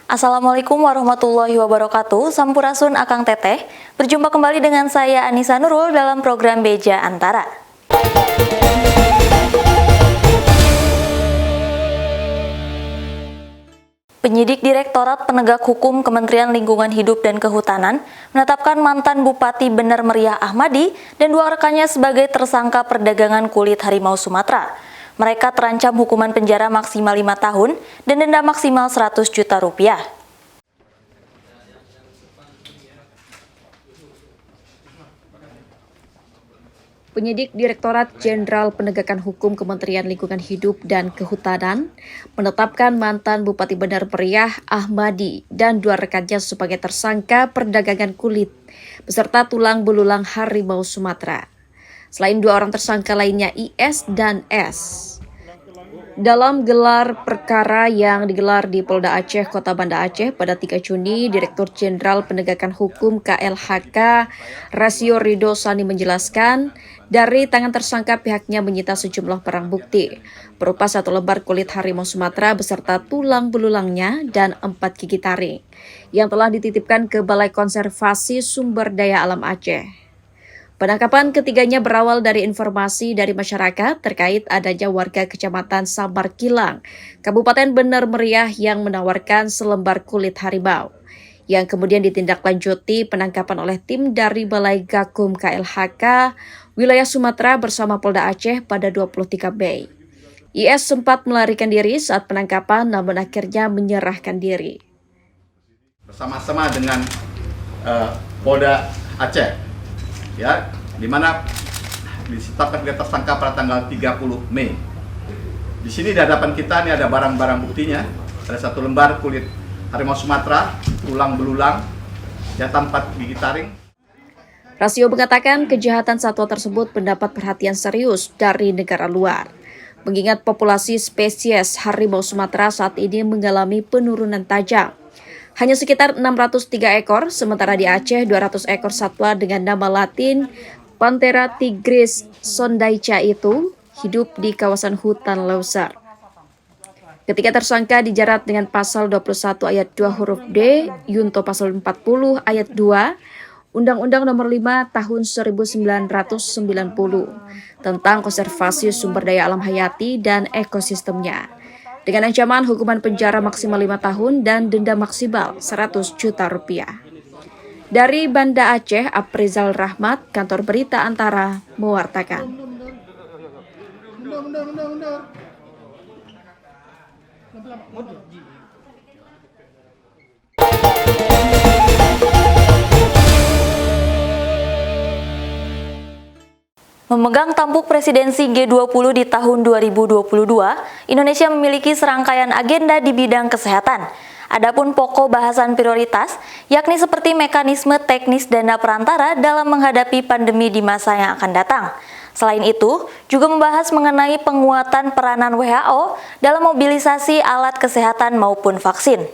Assalamualaikum warahmatullahi wabarakatuh. Sampurasun Akang Teteh. Berjumpa kembali dengan saya Anissa Nurul dalam program Beja Antara. Penyidik Direktorat Penegak Hukum Kementerian Lingkungan Hidup dan Kehutanan menetapkan mantan Bupati Bener Meriah Ahmadi dan dua rekannya sebagai tersangka perdagangan kulit harimau Sumatera. Mereka terancam hukuman penjara maksimal 5 tahun dan denda maksimal 100 juta rupiah. Penyidik Direktorat Jenderal Penegakan Hukum Kementerian Lingkungan Hidup dan Kehutanan menetapkan mantan Bupati Bener Meriah Ahmadi dan dua rekannya sebagai tersangka perdagangan kulit beserta tulang belulang harimau Sumatera. Selain dua orang tersangka lainnya IS dan S. Dalam gelar perkara yang digelar di Polda Aceh, Kota Banda Aceh pada 3 Juni, Direktur Jenderal Penegakan Hukum KLHK Rasio Ridho Sani menjelaskan, dari tangan tersangka pihaknya menyita sejumlah barang bukti, berupa 1 lembar kulit harimau Sumatera beserta tulang belulangnya dan 4 gigi taring, yang telah dititipkan ke Balai Konservasi Sumber Daya Alam Aceh. Penangkapan ketiganya berawal dari informasi dari masyarakat terkait adanya warga Kecamatan Sabar Kilang, Kabupaten Bener Meriah yang menawarkan selembar kulit harimau, yang kemudian ditindaklanjuti penangkapan oleh tim dari Balai Gakum KLHK wilayah Sumatera bersama Polda Aceh pada 23 Mei. IS sempat melarikan diri saat penangkapan namun akhirnya menyerahkan diri. Bersama-sama dengan Polda Aceh, ya, di mana ditetapkan tersangka pada tanggal 30 Mei. Di sini di hadapan kita ini ada barang-barang buktinya. Ada 1 lembar kulit harimau Sumatera, tulang belulang, senjata 4 gigi taring. Rasio mengatakan kejahatan satwa tersebut mendapat perhatian serius dari negara luar, mengingat populasi spesies harimau Sumatera saat ini mengalami penurunan tajam. Hanya sekitar 603 ekor, sementara di Aceh 200 ekor satwa dengan nama latin Panthera tigris sondaica itu hidup di kawasan hutan Leuser. Ketiga tersangka dijerat dengan pasal 21 ayat 2 huruf D, Yunto pasal 40 ayat 2, Undang-Undang Nomor 5 Tahun 1990 tentang konservasi sumber daya alam hayati dan ekosistemnya, dengan ancaman hukuman penjara maksimal 5 tahun dan denda maksimal 100 juta rupiah. Dari Banda Aceh, Aprizal Rahmat, Kantor Berita Antara, mewartakan. Memegang tampuk presidensi G20 di tahun 2022, Indonesia memiliki serangkaian agenda di bidang kesehatan. Adapun pokok bahasan prioritas, yakni seperti mekanisme teknis dana perantara dalam menghadapi pandemi di masa yang akan datang. Selain itu, juga membahas mengenai penguatan peranan WHO dalam mobilisasi alat kesehatan maupun vaksin.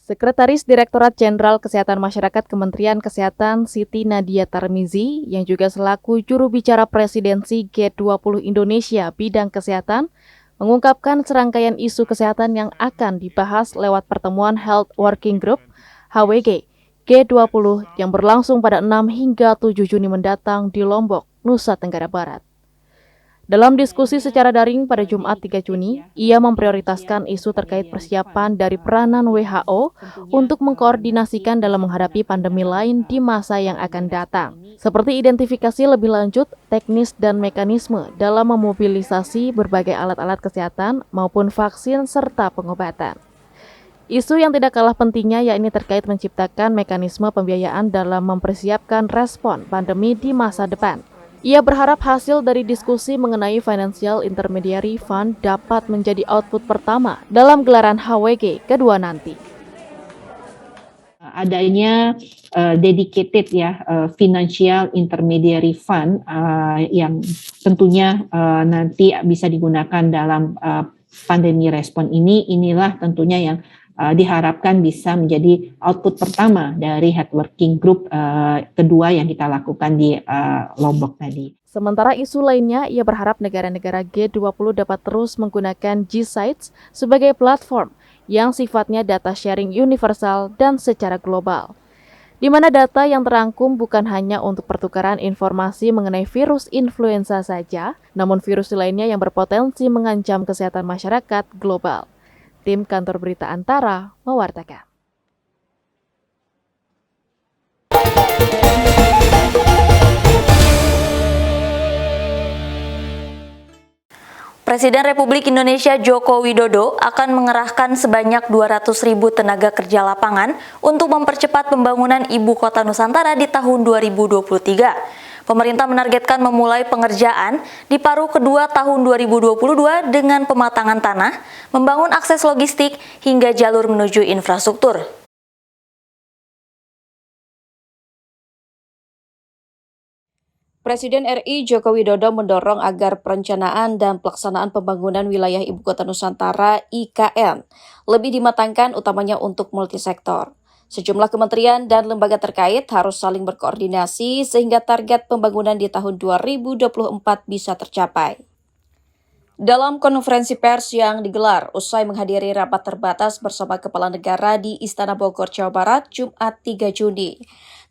Sekretaris Direktorat Jenderal Kesehatan Masyarakat Kementerian Kesehatan Siti Nadia Tarmizi, yang juga selaku juru bicara presidensi G20 Indonesia bidang kesehatan, mengungkapkan serangkaian isu kesehatan yang akan dibahas lewat pertemuan Health Working Group (HWG) G20 yang berlangsung pada 6 hingga 7 Juni mendatang di Lombok, Nusa Tenggara Barat. Dalam diskusi secara daring pada Jumat 3 Juni, ia memprioritaskan isu terkait persiapan dari peranan WHO untuk mengkoordinasikan dalam menghadapi pandemi lain di masa yang akan datang, seperti identifikasi lebih lanjut, teknis dan mekanisme dalam memobilisasi berbagai alat-alat kesehatan maupun vaksin serta pengobatan. Isu yang tidak kalah pentingnya yakni terkait menciptakan mekanisme pembiayaan dalam mempersiapkan respon pandemi di masa depan. Ia berharap hasil dari diskusi mengenai Financial Intermediary Fund dapat menjadi output pertama dalam gelaran HWG kedua nanti. adanya dedicated financial intermediary fund yang tentunya nanti bisa digunakan dalam pandemi respon inilah tentunya yang diharapkan bisa menjadi output pertama dari head working group kedua yang kita lakukan di Lombok tadi. Sementara isu lainnya, ia berharap negara-negara G20 dapat terus menggunakan G-Sites sebagai platform yang sifatnya data sharing universal dan secara global, di mana data yang terangkum bukan hanya untuk pertukaran informasi mengenai virus influenza saja, namun virus lainnya yang berpotensi mengancam kesehatan masyarakat global. Tim Kantor Berita Antara mewartakan. Presiden Republik Indonesia Joko Widodo akan mengerahkan sebanyak 200.000 tenaga kerja lapangan untuk mempercepat pembangunan Ibu Kota Nusantara di tahun 2023. Pemerintah menargetkan memulai pengerjaan di paruh kedua tahun 2022 dengan pematangan tanah, membangun akses logistik, hingga jalur menuju infrastruktur. Presiden RI Joko Widodo mendorong agar perencanaan dan pelaksanaan pembangunan wilayah Ibu Kota Nusantara (IKN) lebih dimatangkan, utamanya untuk multisektor. Sejumlah kementerian dan lembaga terkait harus saling berkoordinasi sehingga target pembangunan di tahun 2024 bisa tercapai. Dalam konferensi pers yang digelar usai menghadiri rapat terbatas bersama Kepala Negara di Istana Bogor, Jawa Barat, Jumat 3 Juni,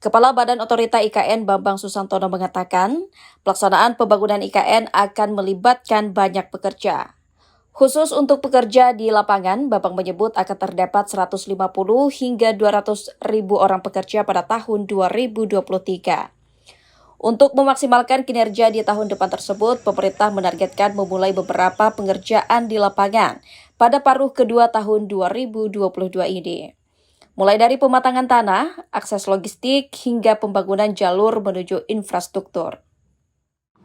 Kepala Badan Otorita IKN Bambang Susantono mengatakan, pelaksanaan pembangunan IKN akan melibatkan banyak pekerja. Khusus untuk pekerja di lapangan, Bambang menyebut akan terdapat 150 hingga 200 ribu orang pekerja pada tahun 2023. Untuk memaksimalkan kinerja di tahun depan tersebut, pemerintah menargetkan memulai beberapa pengerjaan di lapangan pada paruh kedua tahun 2022 ini. Mulai dari pematangan tanah, akses logistik, hingga pembangunan jalur menuju infrastruktur.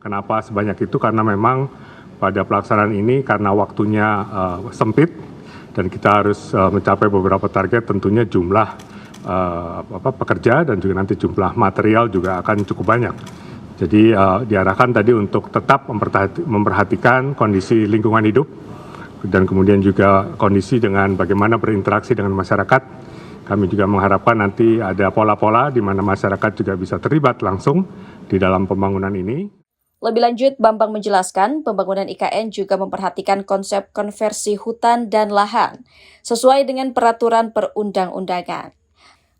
Kenapa sebanyak itu? Karena memang pada pelaksanaan ini karena waktunya sempit dan kita harus mencapai beberapa target, tentunya jumlah pekerja dan juga nanti jumlah material juga akan cukup banyak. Jadi diarahkan tadi untuk tetap memperhatikan kondisi lingkungan hidup dan kemudian juga kondisi dengan bagaimana berinteraksi dengan masyarakat. Kami juga mengharapkan nanti ada pola-pola di mana masyarakat juga bisa terlibat langsung di dalam pembangunan ini. Lebih lanjut, Bambang menjelaskan pembangunan IKN juga memperhatikan konsep konversi hutan dan lahan sesuai dengan peraturan perundang-undangan.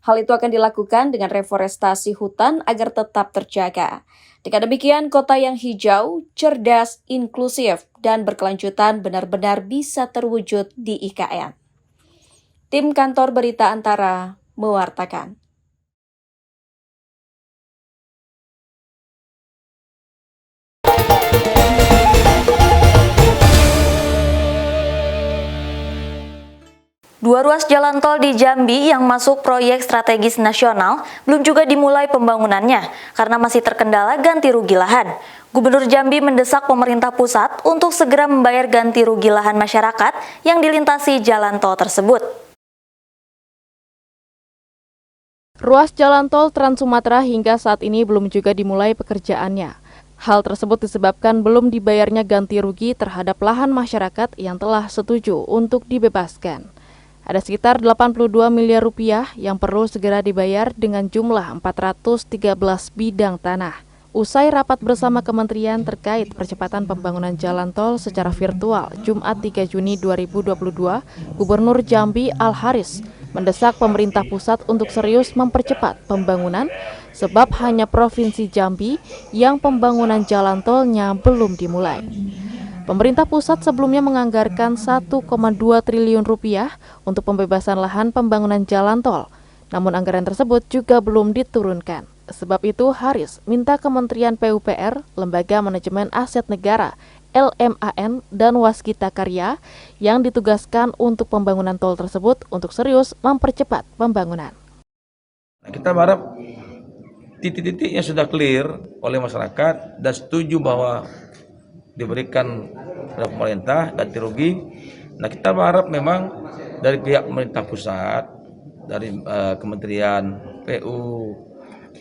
Hal itu akan dilakukan dengan reforestasi hutan agar tetap terjaga. Dengan demikian, kota yang hijau, cerdas, inklusif, dan berkelanjutan benar-benar bisa terwujud di IKN. Tim Kantor Berita Antara mewartakan. Dua ruas jalan tol di Jambi yang masuk proyek strategis nasional belum juga dimulai pembangunannya karena masih terkendala ganti rugi lahan. Gubernur Jambi mendesak pemerintah pusat untuk segera membayar ganti rugi lahan masyarakat yang dilintasi jalan tol tersebut. Ruas jalan tol Trans Sumatera hingga saat ini belum juga dimulai pekerjaannya. Hal tersebut disebabkan belum dibayarnya ganti rugi terhadap lahan masyarakat yang telah setuju untuk dibebaskan. Ada sekitar 82 miliar rupiah yang perlu segera dibayar dengan jumlah 413 bidang tanah. Usai rapat bersama kementerian terkait percepatan pembangunan jalan tol secara virtual Jumat 3 Juni 2022, Gubernur Jambi Al-Haris mendesak pemerintah pusat untuk serius mempercepat pembangunan sebab hanya Provinsi Jambi yang pembangunan jalan tolnya belum dimulai. Pemerintah pusat sebelumnya menganggarkan 1,2 triliun rupiah untuk pembebasan lahan pembangunan jalan tol, namun anggaran tersebut juga belum diturunkan. Sebab itu, Haris minta Kementerian PUPR, Lembaga Manajemen Aset Negara, LMAN, dan Waskita Karya yang ditugaskan untuk pembangunan tol tersebut untuk serius mempercepat pembangunan. Kita berharap titik-titiknya sudah clear oleh masyarakat dan setuju bahwa diberikan oleh pemerintah ganti rugi. Nah, kita berharap memang dari pihak pemerintah pusat dari Kementerian PU,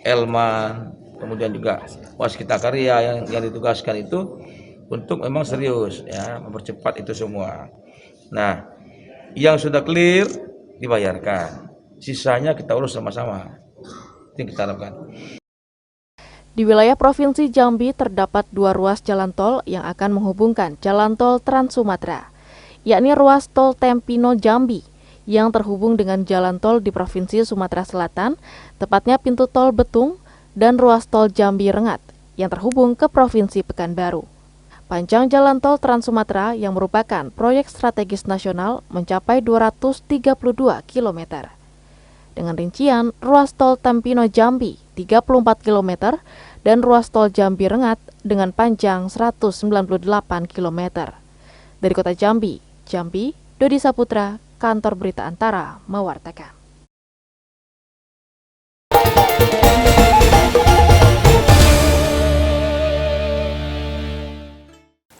Elman, kemudian juga Waskita Karya yang ditugaskan itu untuk memang serius ya mempercepat itu semua. Nah, yang sudah clear dibayarkan, sisanya kita urus sama-sama. Itu yang kita harapkan. Di wilayah Provinsi Jambi terdapat 2 ruas jalan tol yang akan menghubungkan Jalan Tol Trans Sumatera, yakni ruas tol Tempino Jambi yang terhubung dengan jalan tol di Provinsi Sumatera Selatan, tepatnya pintu tol Betung, dan ruas tol Jambi Rengat yang terhubung ke Provinsi Pekanbaru. Panjang jalan tol Trans Sumatera yang merupakan proyek strategis nasional mencapai 232 km. Dengan rincian ruas tol Tempino Jambi 34 km dan ruas tol Jambi Rengat dengan panjang 198 km. Dari Kota Jambi, Dodi Saputra, Kantor Berita Antara mewartakan.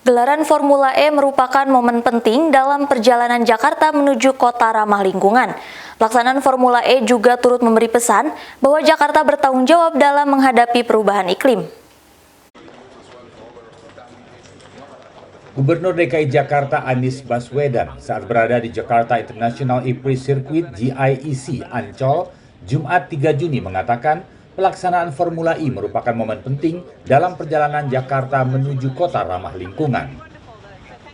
Gelaran Formula E merupakan momen penting dalam perjalanan Jakarta menuju kota ramah lingkungan. Pelaksanaan Formula E juga turut memberi pesan bahwa Jakarta bertanggung jawab dalam menghadapi perubahan iklim. Gubernur DKI Jakarta Anies Baswedan saat berada di Jakarta International E-Prix Circuit GIEC Ancol, Jumat 3 Juni mengatakan pelaksanaan Formula E merupakan momen penting dalam perjalanan Jakarta menuju kota ramah lingkungan.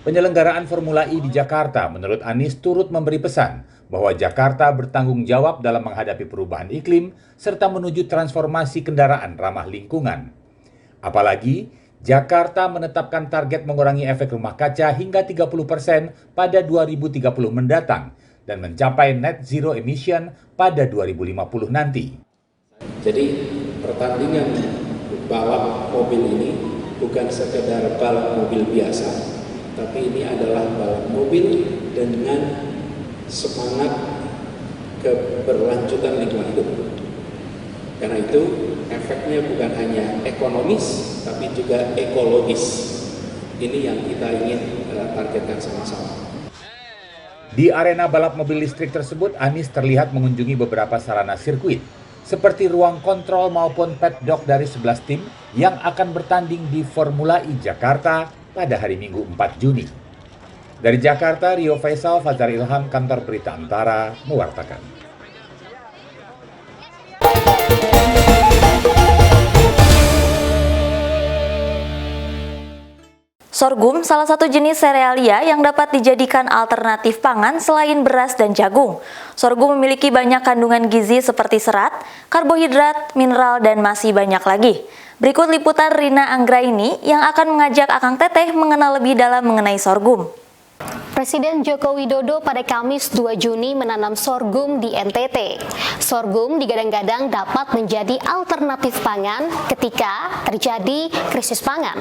Penyelenggaraan Formula E di Jakarta menurut Anies turut memberi pesan bahwa Jakarta bertanggung jawab dalam menghadapi perubahan iklim serta menuju transformasi kendaraan ramah lingkungan. Apalagi, Jakarta menetapkan target mengurangi efek rumah kaca hingga 30% pada 2030 mendatang dan mencapai net zero emission pada 2050 nanti. Jadi pertandingan balap mobil ini bukan sekedar balap mobil biasa, tapi ini adalah balap mobil dengan semangat keberlanjutan lingkungan hidup. Karena itu efeknya bukan hanya ekonomis, tapi juga ekologis. Ini yang kita ingin targetkan sama-sama. Di arena balap mobil listrik tersebut, Anies terlihat mengunjungi beberapa sarana sirkuit, seperti ruang kontrol maupun paddock dari 11 tim yang akan bertanding di Formula E Jakarta pada hari Minggu 4 Juni. Dari Jakarta, Rio Faisal, Fajar Ilham, Kantor Berita Antara, mewartakan. Sorghum salah satu jenis serealia yang dapat dijadikan alternatif pangan selain beras dan jagung. Sorghum memiliki banyak kandungan gizi seperti serat, karbohidrat, mineral, dan masih banyak lagi. Berikut liputan Rina Anggraini yang akan mengajak Akang Teteh mengenal lebih dalam mengenai sorghum. Presiden Joko Widodo pada Kamis 2 Juni menanam sorghum di NTT. Sorghum digadang-gadang dapat menjadi alternatif pangan ketika terjadi krisis pangan.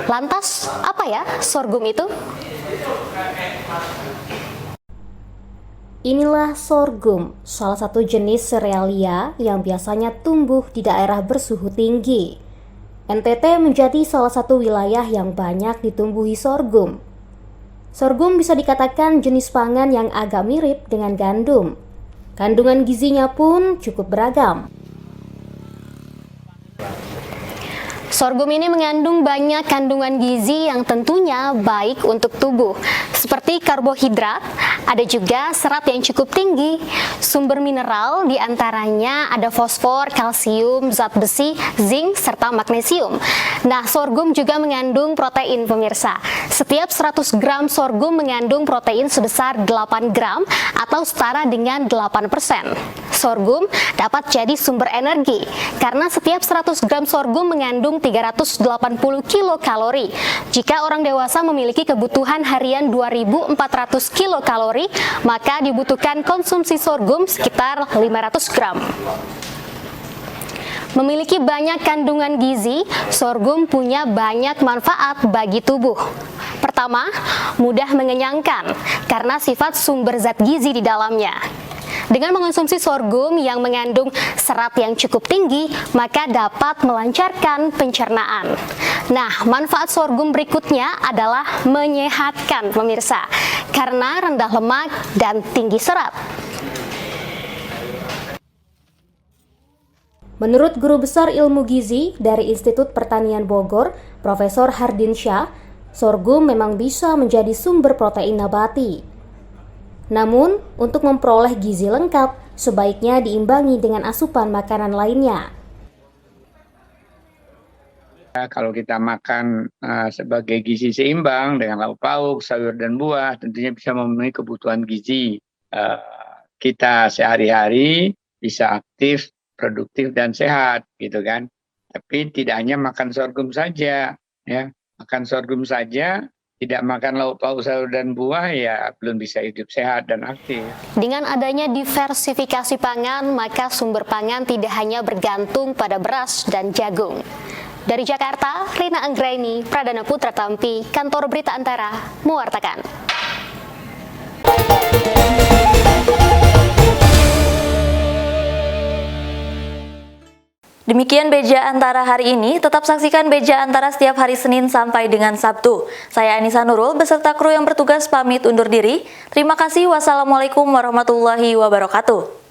Lantas, apa ya sorghum itu? Inilah sorghum, salah satu jenis serealia yang biasanya tumbuh di daerah bersuhu tinggi. NTT menjadi salah satu wilayah yang banyak ditumbuhi sorghum. Sorghum bisa dikatakan jenis pangan yang agak mirip dengan gandum. Kandungan gizinya pun cukup beragam. Sorghum ini mengandung banyak kandungan gizi yang tentunya baik untuk tubuh, seperti karbohidrat, ada juga serat yang cukup tinggi, sumber mineral diantaranya ada fosfor, kalsium, zat besi, zinc, serta magnesium. Nah, sorghum juga mengandung protein pemirsa. Setiap 100 gram sorghum mengandung protein sebesar 8 gram atau setara dengan 8%. Sorghum dapat jadi sumber energi karena setiap 100 gram sorghum mengandung 380 kilokalori. Jika orang dewasa memiliki kebutuhan harian 2.400 kilokalori, maka dibutuhkan konsumsi sorghum sekitar 500 gram. Memiliki banyak kandungan gizi, sorghum punya banyak manfaat bagi tubuh. Pertama, mudah mengenyangkan karena sifat sumber zat gizi di dalamnya. Dengan mengonsumsi sorghum yang mengandung serat yang cukup tinggi, maka dapat melancarkan pencernaan. Nah, manfaat sorghum berikutnya adalah menyehatkan pemirsa, karena rendah lemak dan tinggi serat. Menurut Guru Besar Ilmu Gizi dari Institut Pertanian Bogor, Profesor Hardin Syah, sorghum memang bisa menjadi sumber protein nabati. Namun, untuk memperoleh gizi lengkap, sebaiknya diimbangi dengan asupan makanan lainnya. Kalau kita makan sebagai gizi seimbang dengan lauk pauk, sayur dan buah, tentunya bisa memenuhi kebutuhan gizi kita sehari-hari, bisa aktif, produktif dan sehat, gitu kan. Tapi tidak hanya makan sorghum saja, ya, makan sorghum saja. Tidak makan lauk pauk, sayur dan buah, ya belum bisa hidup sehat dan aktif. Dengan adanya diversifikasi pangan, maka sumber pangan tidak hanya bergantung pada beras dan jagung. Dari Jakarta, Rina Anggraini, Pradana Putra Tampi, Kantor Berita Antara, mewartakan. Demikian Beja Antara hari ini, tetap saksikan Beja Antara setiap hari Senin sampai dengan Sabtu. Saya Anissa Nurul beserta kru yang bertugas pamit undur diri. Terima kasih, wassalamualaikum warahmatullahi wabarakatuh.